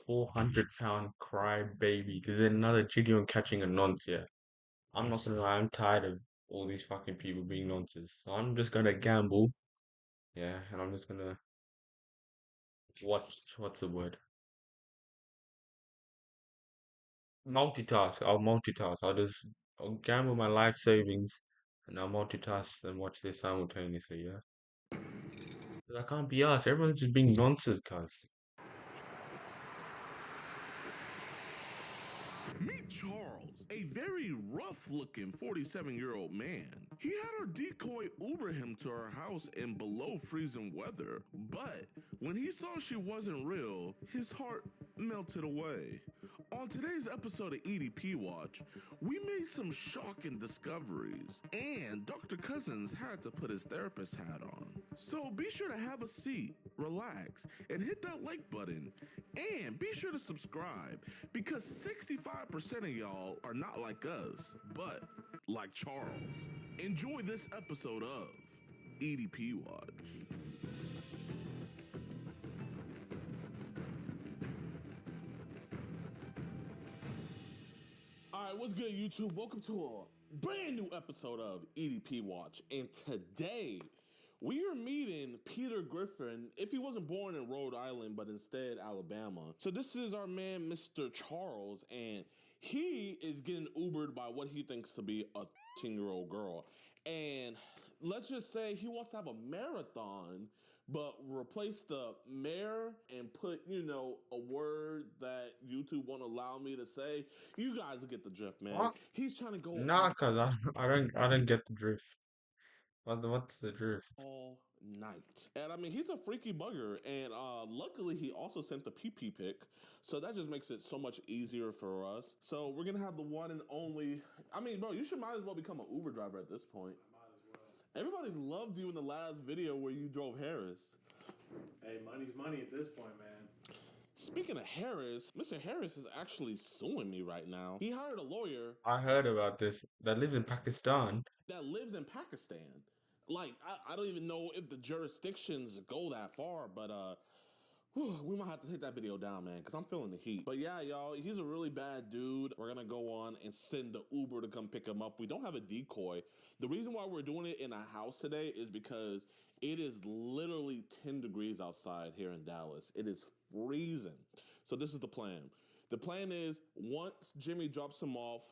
400-pound cry baby. There's another Jidion catching a nonce here. I'm not gonna lie, I'm tired of all these fucking people being nonces. So I'm just gonna gamble. Yeah, and I'm just gonna watch, what's the word? Multitask. I'll multitask. I'll gamble my life savings and I'll multitask and watch this simultaneously, yeah? I can't be asked. Everyone's just being nonsense, cuz. Meet Charles, a very rough-looking 47-year-old man. He had our decoy Uber him to our house in below freezing weather, but when he saw she wasn't real, his heart melted away. On today's episode of EDP Watch, we made some shocking discoveries, and Dr. Cousins had to put his therapist hat on. So be sure to have a seat, relax, and hit that like button. And be sure to subscribe, because 65% of y'all are not like us, but like Charles. Enjoy this episode of EDP Watch. Alright, what's good, YouTube? Welcome to a brand new episode of EDP Watch. And today, we are meeting Peter Griffin, if he wasn't born in Rhode Island, but instead Alabama. So this is our man, Mr. Charles, and he is getting Ubered by what he thinks to be a 10-year-old girl. And let's just say he wants to have a marathon, but replace the mayor and put, a word that YouTube won't allow me to say. You guys will get the drift, man. What? He's trying to go Nah, out cuz I don't get the drift. What's the drift? all night. And I mean, he's a freaky bugger. And luckily, he also sent the PP pic. So that just makes it so much easier for us. So we're going to have the one and only. I mean, bro, you might as well become an Uber driver at this point. Might as well. Everybody loved you in the last video where you drove Harris. Hey, money's money at this point, man. Speaking of Harris, Mr. Harris is actually suing me right now. He hired a lawyer I heard about this. That lives in Pakistan. that lives in Pakistan. Like, I don't even know if the jurisdictions go that far, but we might have to take that video down, man, because I'm feeling the heat. But yeah, y'all, he's a really bad dude. We're gonna go on and send the Uber to come pick him up. We don't have a decoy. The reason why we're doing it in a house today is because it is literally 10 degrees outside here in Dallas. It is freezing. So this is the plan. The plan is once Jimmy drops him off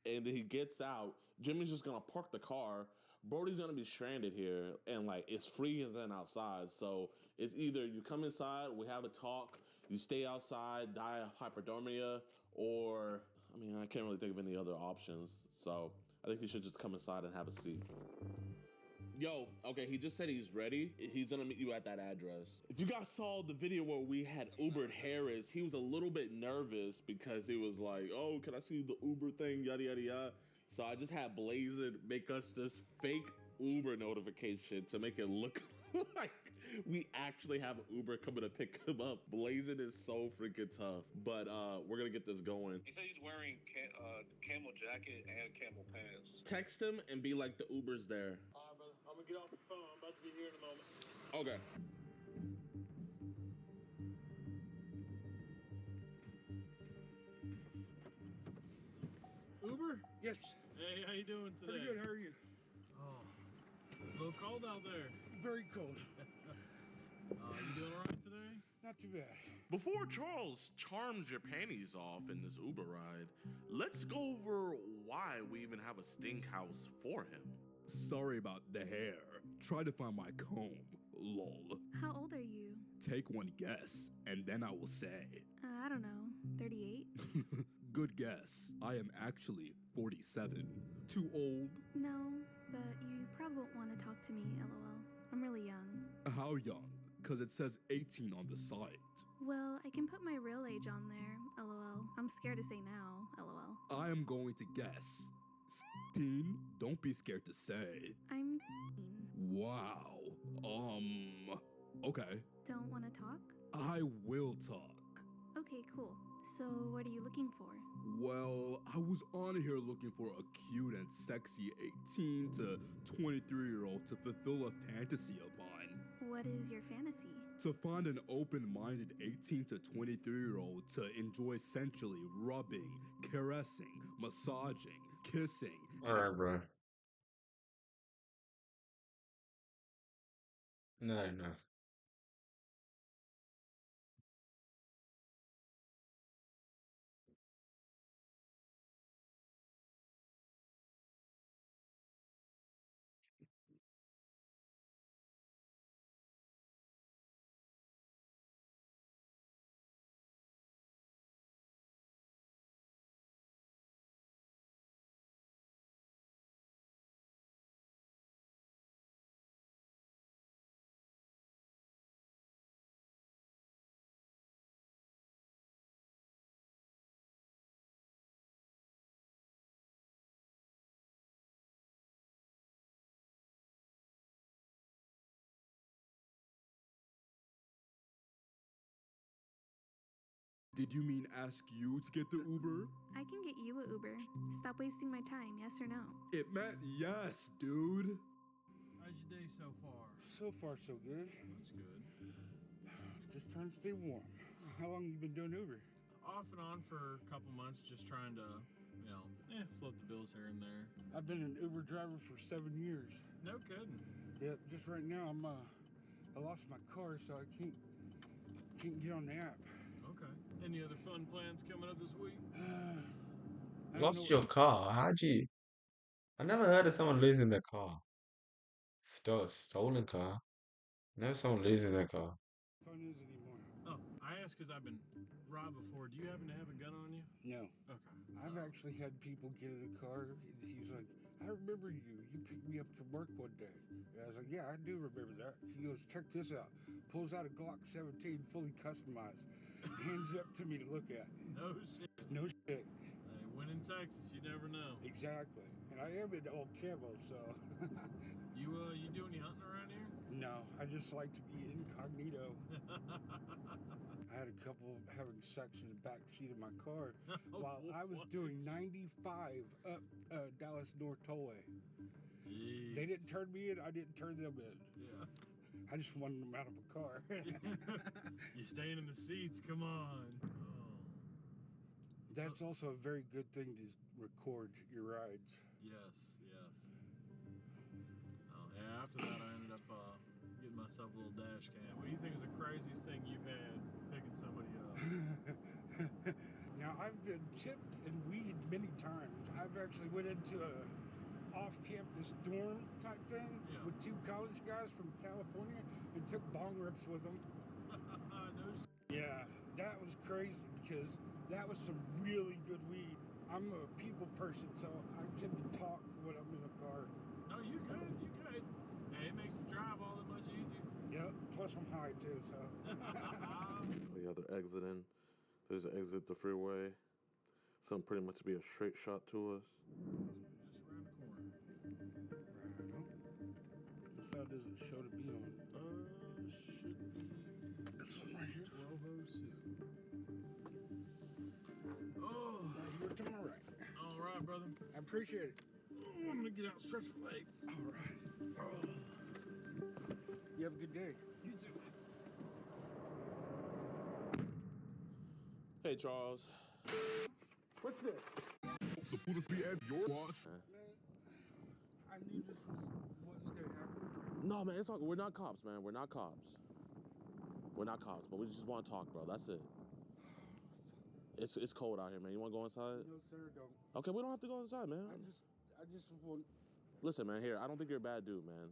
and then he gets out, Jimmy's just gonna park the car. Brody's gonna be stranded here, and like it's freezing outside. So it's either you come inside, we have a talk, you stay outside, die of hypothermia, or I mean, I can't really think of any other options. So I think he should just come inside and have a seat. Yo, okay, he just said he's ready. He's gonna meet you at that address. If you guys saw the video where we had Ubered Harris, he was a little bit nervous because he was like, oh, can I see the Uber thing, yada, yada, yada. So I just had Blazin make us this fake Uber notification to make it look like we actually have an Uber coming to pick him up. Blazin is so freaking tough, but we're gonna get this going. He said he's wearing camel jacket and camel pants. Text him and be like, the Uber's there. All right, brother. I'm gonna get off the phone. I'm about to be here in a moment. Okay. Uber? Yes. Hey, how you doing today? Pretty good. How are you? Oh, a little cold out there. Very cold. You doing all right today? Not too bad. Before Charles charms your panties off in this Uber ride, let's go over why we even have a stink house for him. Sorry about the hair. Try to find my comb. Lol. How old are you? Take one guess, and then I will say. I don't know, 38? Good guess. I am actually 47. Too old? No, but you probably won't want to talk to me, lol. I'm really young. How young? Cause it says 18 on the site. Well, I can put my real age on there, lol. I'm scared to say now, lol. I am going to guess. 16? Don't be scared to say. I'm Wow. Okay. Don't want to talk? I will talk. Okay, cool. So, what are you looking for? Well, I was on here looking for a cute and sexy 18 to 23-year-old to fulfill a fantasy of mine. What is your fantasy? To find an open-minded 18 to 23-year-old to enjoy sensually rubbing, caressing, massaging, kissing, All right, bro. No, no. Did you mean ask you to get the Uber? I can get you a Uber. Stop wasting my time, yes or no? It meant yes, dude. How's your day so far? So far, so good. That's good. Just trying to stay warm. How long you been doing Uber? Off and on for a couple months, just trying to, float the bills here and there. I've been an Uber driver for 7 years. No kidding. Yeah, just right now I lost my car, so I can't get on the app. Okay. Any other fun plans coming up this week? I don't Lost know your car? How'd you? I never heard of someone losing their car. Stolen car. Never someone losing their car. what fun is anymore. Oh, I asked because I've been robbed before. Do you happen to have a gun on you? No. Okay. I've actually had people get in the car, and he's like, I remember you. You picked me up from work one day. And I was like, yeah, I do remember that. He goes, check this out. Pulls out a Glock 17, fully customized. Hands it up to me to look at. No shit. No shit. Hey, when in Texas, you never know. Exactly. And I am in all camo, so. You do any hunting around here? No, I just like to be incognito. I had a couple having sex in the back seat of my car while I was doing 95 up Dallas North Tollway. Jeez. They didn't turn me in, I didn't turn them in. Yeah. I just wanted them out of a car. You're staying in the seats. Come on. Oh. That's also a very good thing to record your rides. Yes. Oh, yeah. After that, I ended up getting myself a little dash cam. What do you think is the craziest thing you've had picking somebody up? Now, I've been tipped and weed many times. I've actually went into a off-campus dorm type thing with 2 college guys from California and took bong rips with them. No shit. Yeah, that was crazy because that was some really good weed. I'm a people person, so I tend to talk when I'm in the car. No, you good. Hey, it makes the drive all that much easier. Yeah, plus I'm high too, so. Yeah, they're exiting. There's an exit the freeway. Something pretty much be a straight shot to us. Just around the corner. What side does it show to be on? Should be This one right here. 1202. Oh. Right here to my right. All right, brother. I appreciate it. Oh, I'm gonna get out and stretch my legs. All right. You have a good day. You too, man. Hey, Charles. What's this? Supposed to be at your watch. Man, I knew this was gonna happen. No, man, it's all, we're not cops, man. We're not cops. We're not cops, but we just want to talk, bro. That's it. It's cold out here, man. You want to go inside? No, sir, don't. Okay, we don't have to go inside, man. I just want. Listen, man, here. I don't think you're a bad dude, man.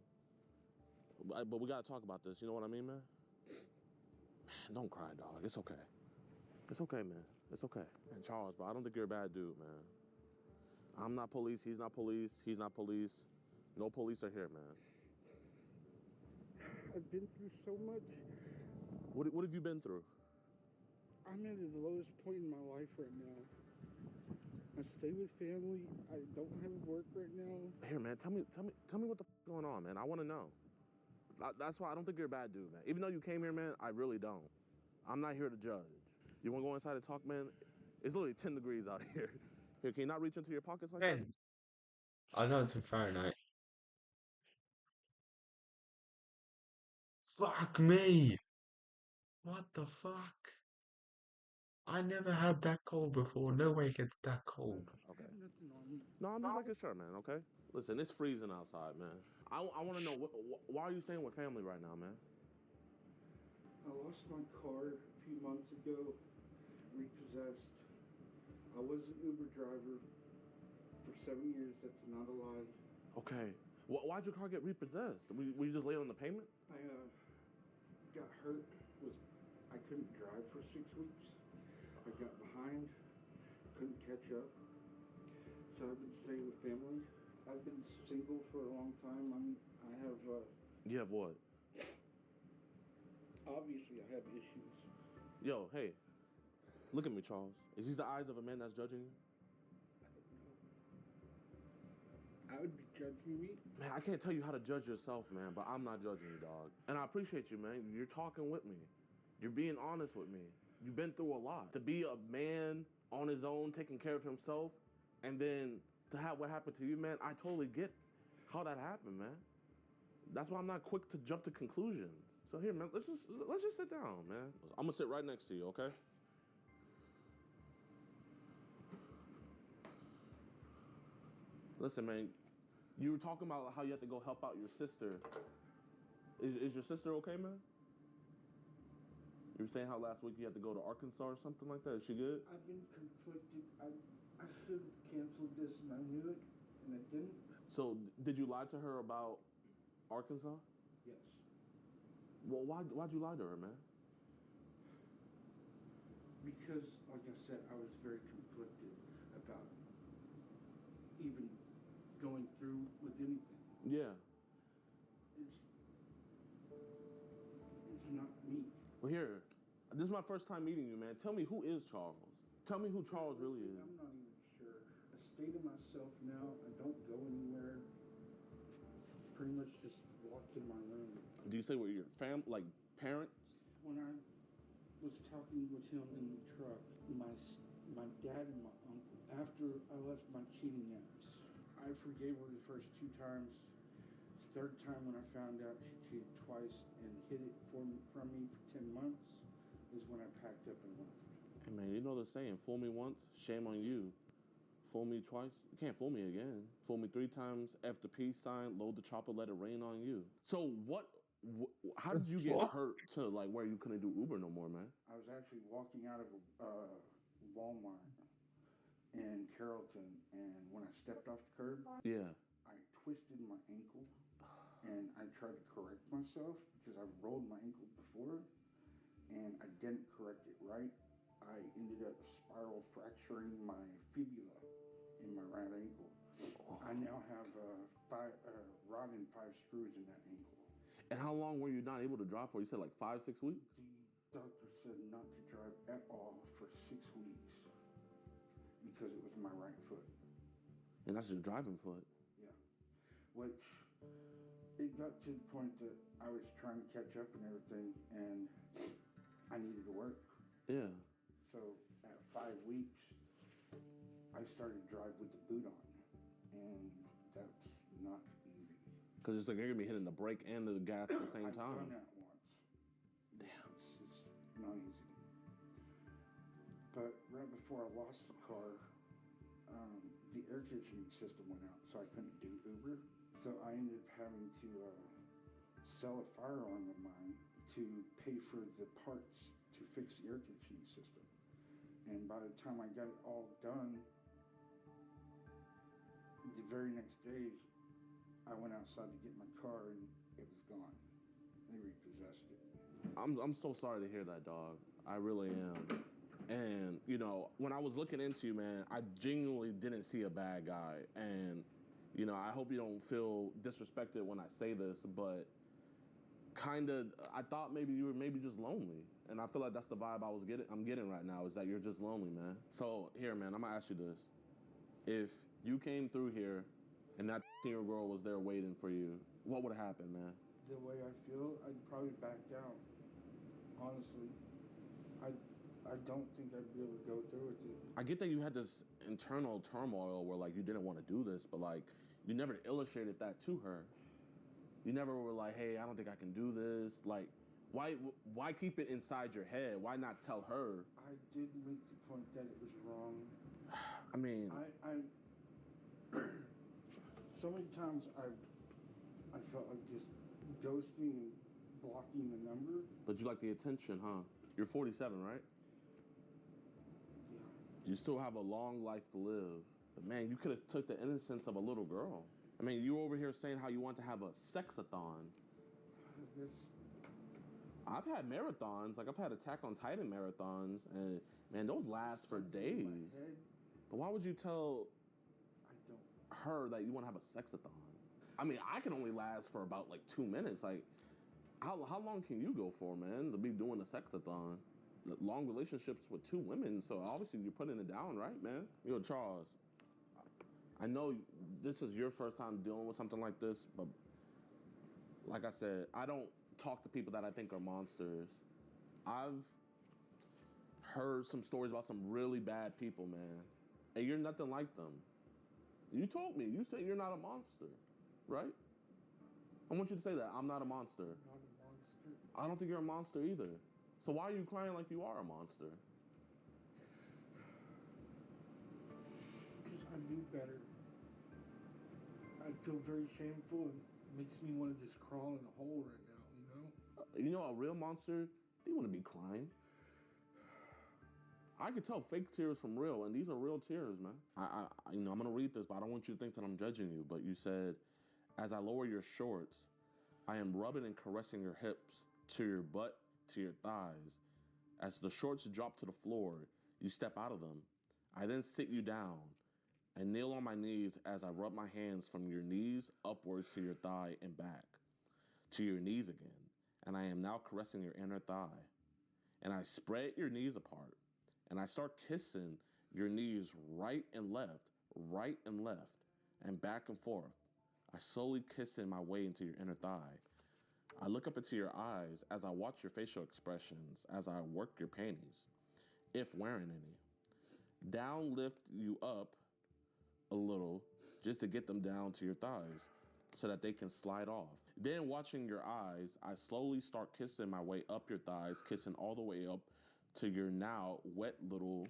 But we got to talk about this. You know what I mean, man? Man, don't cry, dog. It's okay. It's okay, man. It's okay. And Charles, bro, I don't think you're a bad dude, man. I'm not police. He's not police. He's not police. No police are here, man. I've been through so much. What have you been through? I'm at the lowest point in my life right now. I stay with family. I don't have work right now. Here, man, tell me what the f going on, man. I want to know. That's why I don't think you're a bad dude, man. Even though you came here, man, I really don't. I'm not here to judge. You want to go inside and talk, man? It's literally 10 degrees out here. Here, can you not reach into your pockets like that? 10. I know it's in Fahrenheit. Fuck me. What the fuck? I never had that cold before. No way it gets that cold. Okay. No, I'm just making sure, man. Okay. Listen, it's freezing outside, man. I want to know why are you staying with family right now, man? I lost my car a few months ago, repossessed. I was an Uber driver for 7 years. That's not a lie. Okay. Why'd your car get repossessed? Were you just late on the payment? I got hurt. I couldn't drive for 6 weeks. I got behind, couldn't catch up. So I've been staying with family. I've been single for a long time. I have. You have what? Obviously, I have issues. Yo, hey. Look at me, Charles. Is these the eyes of a man that's judging you? I would be judging me. Man, I can't tell you how to judge yourself, man, but I'm not judging you, dog. And I appreciate you, man. You're talking with me. You're being honest with me. You've been through a lot. To be a man on his own, taking care of himself, and then to have what happened to you, man, I totally get how that happened, man. That's why I'm not quick to jump to conclusions. So here, man, let's just sit down, man. I'm gonna sit right next to you, okay? Listen, man, you were talking about how you have to go help out your sister. Is your sister okay, man? You were saying how last week you had to go to Arkansas or something like that. Is she good? I've been conflicted. I should have canceled this, and I knew it, and I didn't. So, did you lie to her about Arkansas? Yes. Well, why'd you lie to her, man? Because, like I said, I was very conflicted about even going through with anything. Yeah. It's not me. Well, here, this is my first time meeting you, man. Tell me, who is Charles? Tell me who Charles really is. I'm not even sure. I stay to myself now. I don't go anywhere. Pretty much just locked in my room. Do you say with your like parents? When I was talking with him in the truck, my dad and my uncle, after I left my cheating ex, I forgave her the first 2 times. The third time when I found out she cheated twice and hid it from me for 10 months is when I packed up and left. Hey, man, you know the saying, fool me once, shame on you. Fool me twice, you can't fool me again. Fool me 3 times, F the peace sign, load the chopper, let it rain on you. So how did you get hurt to like where you couldn't do Uber no more, man? I was actually walking out of Walmart in Carrollton, and when I stepped off the curb, Yeah. I twisted my ankle, and I tried to correct myself because I've rolled my ankle before, and I didn't correct it right. I ended up spiral fracturing my fibula in my right ankle. I now have rod and 5 screws in that ankle. And how long were you not able to drive for? You said like 5-6 weeks? The doctor said not to drive at all for 6 weeks because it was my right foot. And that's your driving foot. Yeah. Which, it got to the point that I was trying to catch up and everything, and I needed to work. Yeah. So at 5 weeks, I started to drive with the boot on, and that's not easy. Because it's like you're going to be hitting the brake and the gas at the same time. I've done that once. Damn. It's just not easy. But right before I lost the car, the air conditioning system went out, so I couldn't do Uber. So I ended up having to sell a firearm of mine to pay for the parts to fix the air conditioning system. And by the time I got it all done, the very next day, I went outside to get my car and it was gone. They repossessed it. I'm so sorry to hear that, dog. I really am. And, you know, when I was looking into you, man, I genuinely didn't see a bad guy. And, you know, I hope you don't feel disrespected when I say this, but I thought maybe you were just lonely. And I feel like that's the vibe I'm getting right now, is that you're just lonely, man. So, here, man, I'm going to ask you this. If you came through here and that year girl was there waiting for you, what would happen, man? The way I feel, I'd probably back down. Honestly, I don't think I'd be able to go through with it. I get that you had this internal turmoil where, like, you didn't want to do this, but, like, you never illustrated that to her. You never were like, hey, I don't think I can do this. Like, Why keep it inside your head? Why not tell her? I did make the point that it was wrong. I mean, I so many times I felt like just ghosting and blocking the number. but you like the attention, huh? You're 47, right? Yeah. You still have a long life to live. But man, you could have took the innocence of a little girl. I mean, you were over here saying how you want to have a sexathon. This I've had marathons, like I've had Attack on Titan marathons, and man, those last for something in my days. head, But why would you tell I don't. her that you want to have a sexathon? I mean, I can only last for about like 2 minutes. Like, how long can you go for, man, to be doing a sexathon? Long relationships with 2 women, so obviously you're putting it down, right, man? Yo, Charles, I know this is your first time dealing with something like this, but like I said, I don't talk to people that I think are monsters. I've heard some stories about some really bad people, man, and you're nothing like them. You told me. You said you're not a monster, right? I want you to say that. I'm not a monster. Not a monster. I don't think you're a monster either. So why are you crying like you are a monster? Because I knew better. I feel very shameful and it makes me want to just crawl in a hole right now, you know? You know, a real monster, they wouldn't be crying. I could tell fake tears from real, and these are real tears, man. I'm gonna read this, but I don't want you to think that I'm judging you. But you said, as I lower your shorts, I am rubbing and caressing your hips to your butt, to your thighs. As the shorts drop to the floor, you step out of them. I then sit you down. I kneel on my knees as I rub my hands from your knees upwards to your thigh and back, to your knees again. And I am now caressing your inner thigh. And I spread your knees apart. And I start kissing your knees right and left, and back and forth. I slowly kissing my way into your inner thigh. I look up into your eyes as I watch your facial expressions as I work your panties, if wearing any. Down lift you up a little just to get them down to your thighs so that they can slide off. Then watching your eyes, I slowly start kissing my way up your thighs, kissing all the way up to your now wet little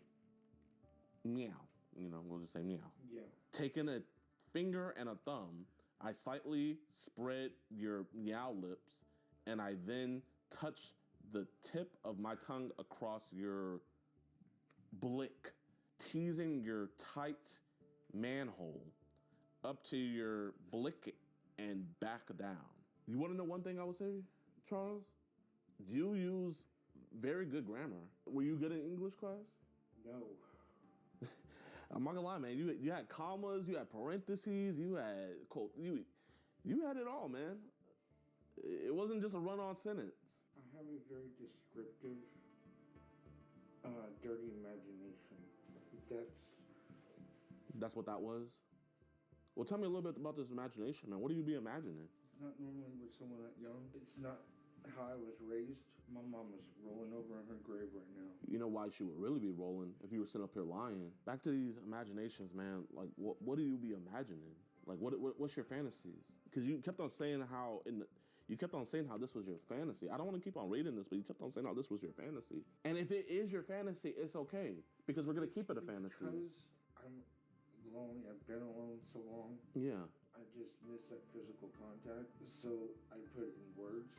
meow. We'll just say meow. Yeah. Taking a finger and a thumb, I slightly spread your meow lips, and I then touch the tip of my tongue across your blick, teasing your tight manhole up to your blick and back down. You want to know one thing I would say, Charles? You use very good grammar. Were you good in English class? No. I'm not gonna lie, man. You had commas, you had parentheses, you had you had it all, man. It wasn't just a run-on sentence. I have a very descriptive, dirty imagination. That's what that was? Well, tell me a little bit about this imagination, man. What do you be imagining? It's not normally with someone that young. It's not how I was raised. My mom is rolling over in her grave right now. You know why she would really be rolling if you were sitting up here lying. Back to these imaginations, man. Like, what do you be imagining? Like, what's your fantasies? Because you kept on saying how this was your fantasy. I don't want to keep on reading this, but you kept on saying how this was your fantasy. And if it is your fantasy, it's okay because we're gonna keep it a fantasy. Because I'm lonely. I've been alone so long. Yeah. I just miss that physical contact. So I put it in words.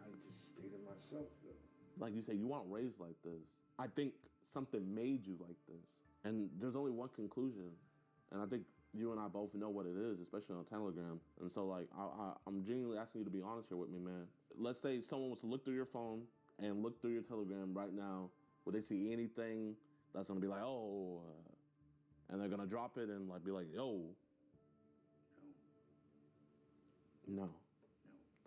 I just stay to myself, though. Like you say, you weren't raised like this. I think something made you like this. And there's only one conclusion. And I think you and I both know what it is, especially on Telegram. And so, like, I'm genuinely asking you to be honest here with me, man. Let's say someone was to look through your phone and look through your Telegram right now. Would they see anything that's going to be like, and they're going to drop it and, like, be like, yo. No.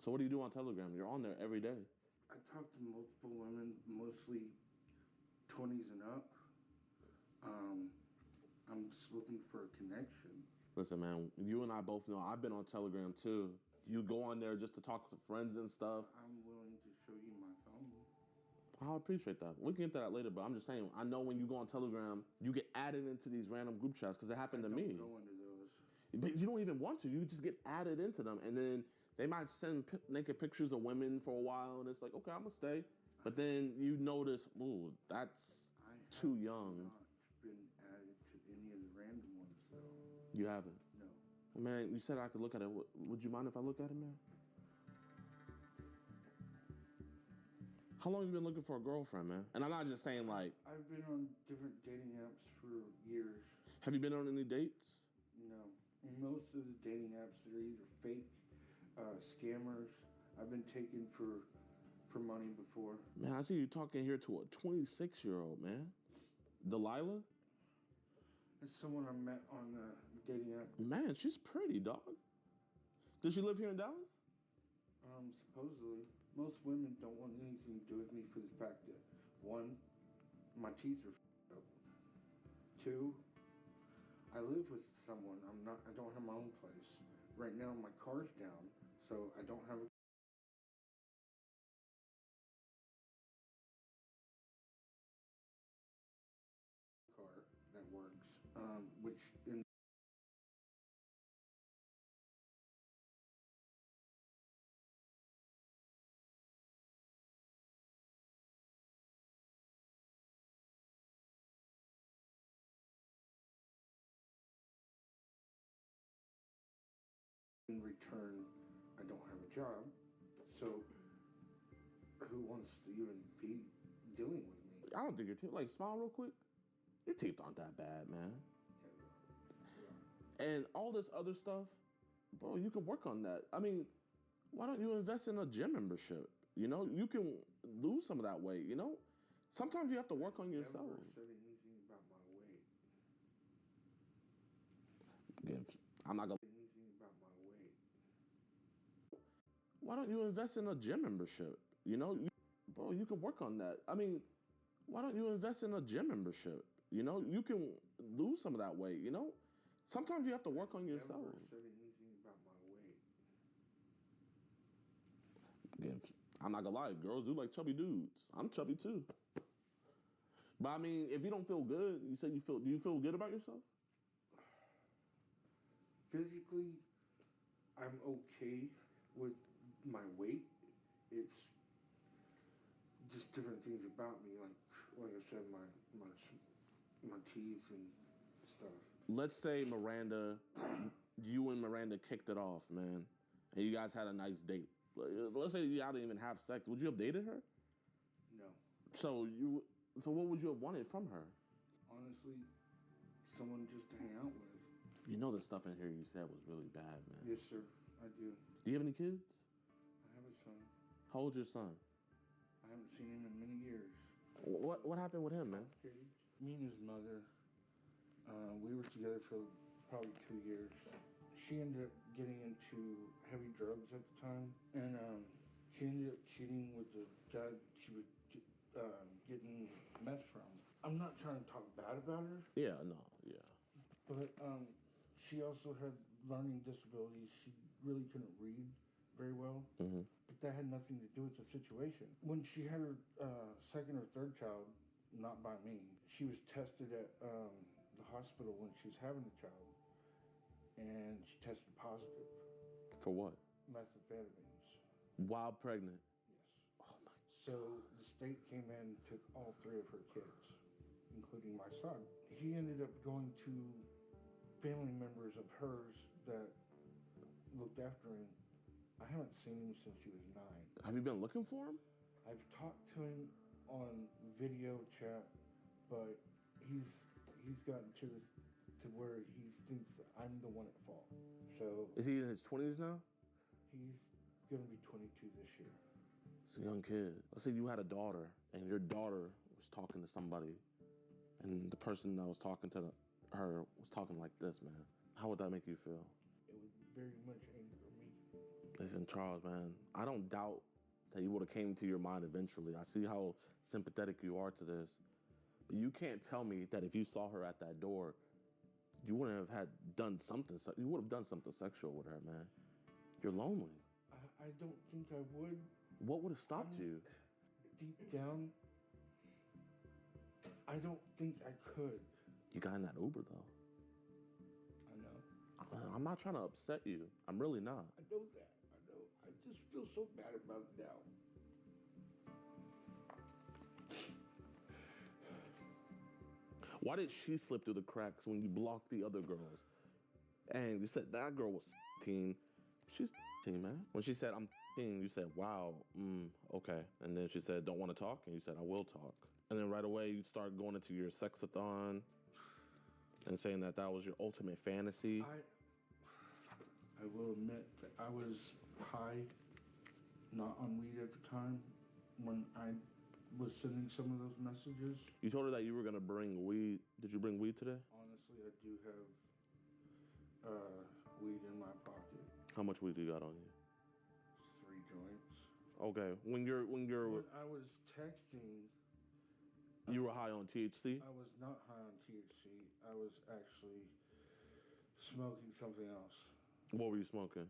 So what do you do on Telegram? You're on there every day. I talk to multiple women, mostly 20s and up. I'm just looking for a connection. Listen, man, you and I both know I've been on Telegram too. You go on there just to talk to friends and stuff. I'm willing to show you my phone. I appreciate that. We can get to that later, but I'm just saying, I know when you go on Telegram, you get added into these random group chats because it happened to me. I don't go into those. But you don't even want to. You just get added into them, and then They might send naked pictures of women for a while, and it's like, okay, I'm gonna stay. But then you notice, ooh, that's too young. Not been added to any of the random ones though. You haven't? No. Man, you said I could look at it. Would you mind if I look at it, man? How long have you been looking for a girlfriend, man? And I'm not just saying like. I've been on different dating apps for years. Have you been on any dates? No. Most of the dating apps that are either fake, scammers. I've been taken for money before. Man, I see you talking here to a 26-year-old, man. Delilah? It's someone I met on the dating app. Man, she's pretty, dog. Does she live here in Dallas? Supposedly. Most women don't want anything to do with me for the fact that, one, my teeth are f***ed up. Two, I live with someone. I don't have my own place. Right now my car's down, so I don't have a car that works. Which in return, I don't have a job, so who wants to even be dealing with me? I don't think your teeth, like, smile real quick. Your teeth aren't that bad, man. And all this other stuff, bro, you can work on that. I mean, why don't you invest in a gym membership? You know, you can lose some of that weight, you know? Sometimes you have to work on yourself. Never said anything about my weight. I'm not gonna. Anything about my weight. Why don't you invest in a gym membership? You know, bro, you can work on that. I mean, why don't you invest in a gym membership? You know, you can lose some of that weight, you know? Sometimes you have to work on yourself. Never said anything about my weight. I'm not gonna lie, girls do like chubby dudes. I'm chubby too. But I mean, if you don't feel good, you say do you feel good about yourself? Physically, I'm okay with my weight. It's just different things about me, like I said, my teeth and stuff. Let's say you and Miranda kicked it off, man, and you guys had a nice date. Let's say y'all didn't even have sex. Would you have dated her? No. So what would you have wanted from her? Honestly, someone just to hang out with. You know the stuff in here you said was really bad, man. Yes, sir, I do. Do you have any kids? I have a son. How old's your son? I haven't seen him in many years. What happened with him, man? Me and his mother, we were together for probably 2 years. She ended up getting into heavy drugs at the time, and she ended up cheating with the guy she was getting meth from. I'm not trying to talk bad about her. Yeah, no, yeah. But she also had learning disabilities. She really couldn't read very well. Mm-hmm. But that had nothing to do with the situation. When she had her second or third child, not by me, she was tested at the hospital when she was having the child. And she tested positive. For what? Methamphetamines. While pregnant? Yes. Oh my. So the state came in and took all 3 of her kids, including my son. He ended up going to family members of hers that looked after him. I haven't seen him since he was 9. Have you been looking for him? I've talked to him on video chat, but he's gotten to where he thinks that I'm the one at fault. So Is he in his 20s now? he's gonna be 22 this year. He's a young kid. Let's say you had a daughter, and your daughter was talking to somebody, and the person that was talking to her was talking like this, man. How would that make you feel? It would very much anger me. Listen, Charles, man, I don't doubt that you would have came to your mind eventually. I see how sympathetic you are to this. But you can't tell me that if you saw her at that door, you wouldn't have done something. You would have done something sexual with her, man. You're lonely. I don't think I would. What would have stopped you? Deep down, I don't think I could. You got in that Uber, though. I know. I'm not trying to upset you. I'm really not. I know that. I know. I just feel so bad about it now. Why did she slip through the cracks when you blocked the other girls? And you said that girl was 16. She's 16, man. When she said, I'm 16, you said, wow, okay. And then she said, don't want to talk? And you said, I will talk. And then right away, you start going into your sexathon and saying that that was your ultimate fantasy. I will admit that I was high, not on weed at the time, when I was sending some of those messages. You told her that you were going to bring weed. Did you bring weed today? Honestly, I do have weed in my pocket. How much weed do you got on you? 3 joints. Okay. When I was texting, you were high on THC? I was not high on THC. I was actually smoking something else. What were you smoking?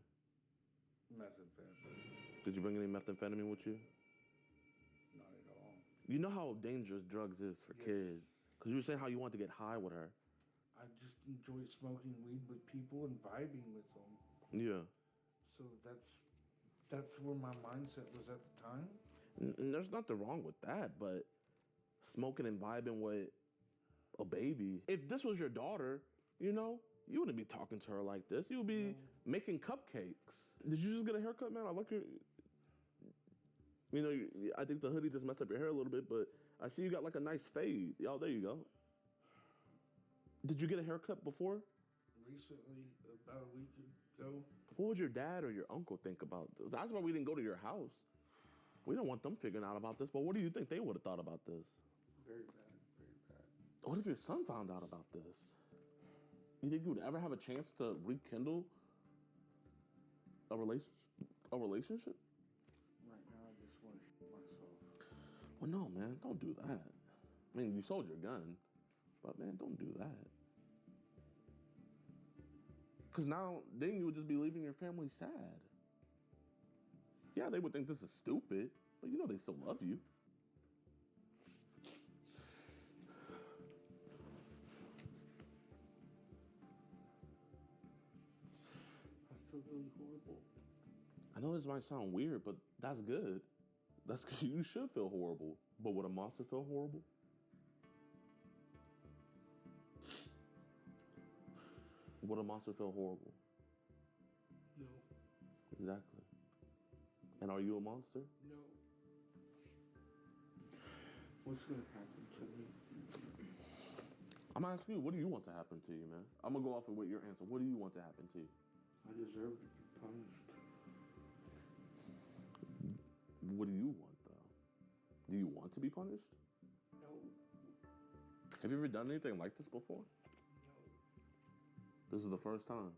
Methamphetamine. Did you bring any methamphetamine with you? Not at all. You know how dangerous drugs is for kids. Because you were saying how you want to get high with her. I just enjoy smoking weed with people and vibing with them. Yeah. So that's where my mindset was at the time. And there's nothing wrong with that, but smoking and vibing with a baby. If this was your daughter, you know, you wouldn't be talking to her like this. You would be making cupcakes. Did you just get a haircut, man? I like your... You know, I think the hoodie just messed up your hair a little bit, but I see you got like a nice fade. Y'all, there you go. Did you get a haircut before? Recently, about a week ago. What would your dad or your uncle think about this? That's why we didn't go to your house. We don't want them figuring out about this, but what do you think they would have thought about this? Very bad, very bad. What if your son found out about this? You think you would ever have a chance to rekindle a relationship? Right now, I just want to shoot myself. Well, no, man, don't do that. I mean, you sold your gun, but man, don't do that. Because now, then you would just be leaving your family sad. Yeah, they would think this is stupid, but you know they still love you. I feel really horrible. I know this might sound weird, but that's good. That's good. You should feel horrible. But would a monster feel horrible? Would a monster feel horrible? No. Exactly. And are you a monster? No. What's going to happen to me? I'm asking you, what do you want to happen to you, man? I'm going to go off of what your answer. What do you want to happen to you? I deserve to be punished. What do you want, though? Do you want to be punished? No. Have you ever done anything like this before? No. This is the first time.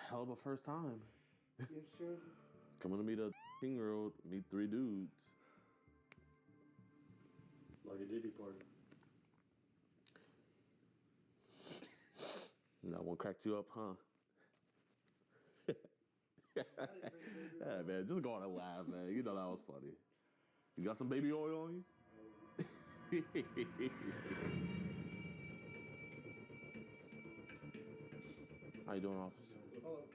Hell of a first time. Yes, sir. Coming to meet a 18-year-old, meet 3 dudes. Like a Diddy party. That one cracked you up, huh? Yeah, man, just go on and laugh, man. You know that was funny. You got some baby oil on you? How you doing, officer? Hello.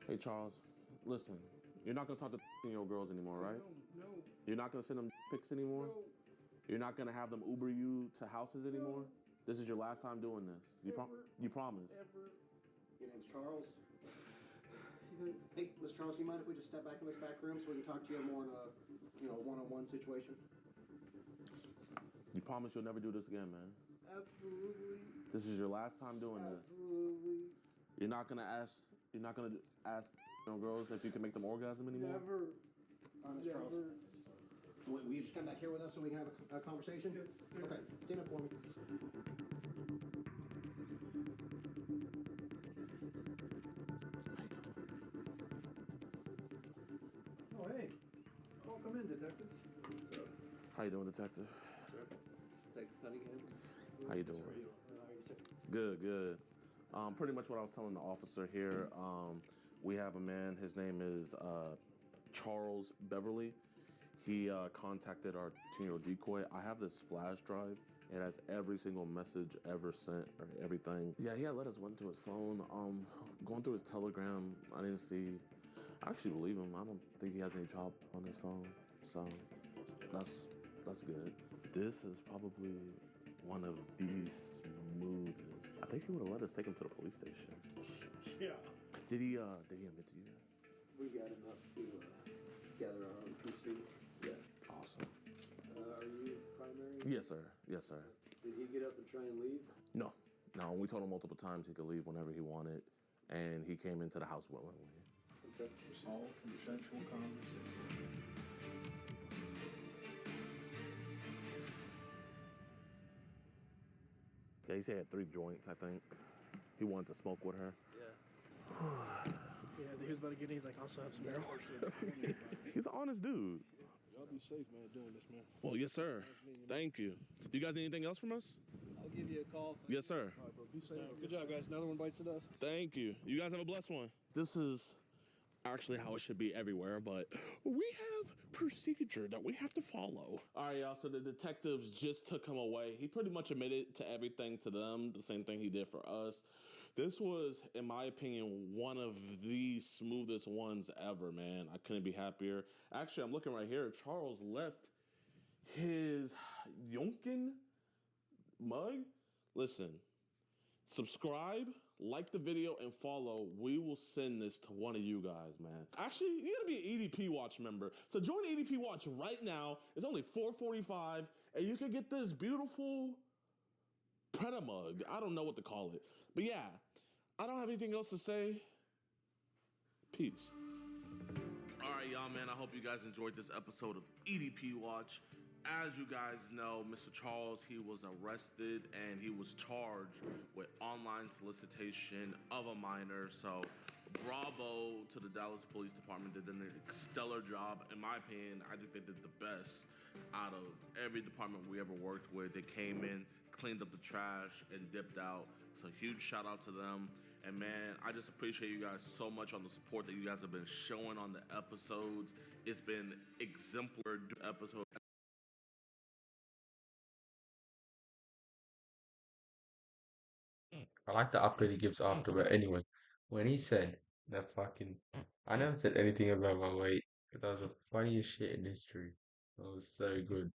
Hey, Charles. Listen, you're not gonna talk to 18-year-old girls anymore, right? No. You're not gonna send them pics anymore? No. You're not gonna have them Uber you to houses anymore? This is your last time doing this. You promise? Ever. Your name's Charles. Hey, Mr. Charles, do you mind if we just step back in this back room so we can talk to you more in a, one-on-one situation? You promise you'll never do this again, man? Absolutely. This is your last time doing this. Absolutely. You're not gonna ask girls if you can make them orgasm anymore? Never. Mr. Charles. Will you just come back here with us so we can have a conversation? Yes, sir. Okay, stand up for me. Oh, hey. Welcome in, detectives. What's up? How you doing, detective? Detective Cunningham. How you doing? How are you, sir? Good, good. Pretty much what I was telling the officer here, we have a man, his name is Charles Beverly. He contacted our 10-year-old decoy. I have this flash drive. It has every single message ever sent or everything. Yeah, he had let us went to his phone. Going through his Telegram, I didn't see. I actually believe him. I don't think he has any job on his phone, so that's good. This is probably one of the smoothest. I think he would have let us take him to the police station. Yeah. Did he admit to you? We got enough to gather our own PC. Yeah. Awesome. Are you primary? Yes, sir. Yes, sir. Did he get up and try and leave? No. No, we told him multiple times he could leave whenever he wanted, and he came into the house willingly. Okay. All consensual conversation. Yeah, he said he had 3 joints, I think. He wanted to smoke with her. Yeah. Yeah, he was about to get in. He's like, I also have some marijuana. He's an honest dude. Y'all be safe, man, doing this, man. Well, yes, sir. Thank you. Do you guys need anything else from us? I'll give you a call. Yes, sir. All right, bro. Be safe. Good job, guys. Another one bites the dust. Thank you. You guys have a blessed one. This is actually how it should be everywhere, but we have procedure that we have to follow. All right, y'all. So the detectives just took him away. He pretty much admitted to everything to them, the same thing he did for us. This was, in my opinion, one of the smoothest ones ever, man. I couldn't be happier. Actually, I'm looking right here. Charles left his Yonkin mug. Listen, subscribe, like the video, and follow. We will send this to one of you guys, man. Actually, you gotta be an EDP Watch member. So join EDP Watch right now. It's only $4.45, and you can get this beautiful Preda mug. I don't know what to call it. But yeah, I don't have anything else to say. Peace. All right, y'all, man. I hope you guys enjoyed this episode of EDP Watch. As you guys know, Mr. Charles, he was arrested and he was charged with online solicitation of a minor. So bravo to the Dallas Police Department. They did a stellar job. In my opinion, I think they did the best out of every department we ever worked with. They came in, cleaned up the trash, and dipped out. So huge shout out to them. And man, I just appreciate you guys so much on the support that you guys have been showing on the episodes. It's been exemplary episode. I like the update he gives after, but anyway, when he said that fucking, I never said anything about my weight. That was the funniest shit in history. That was so good.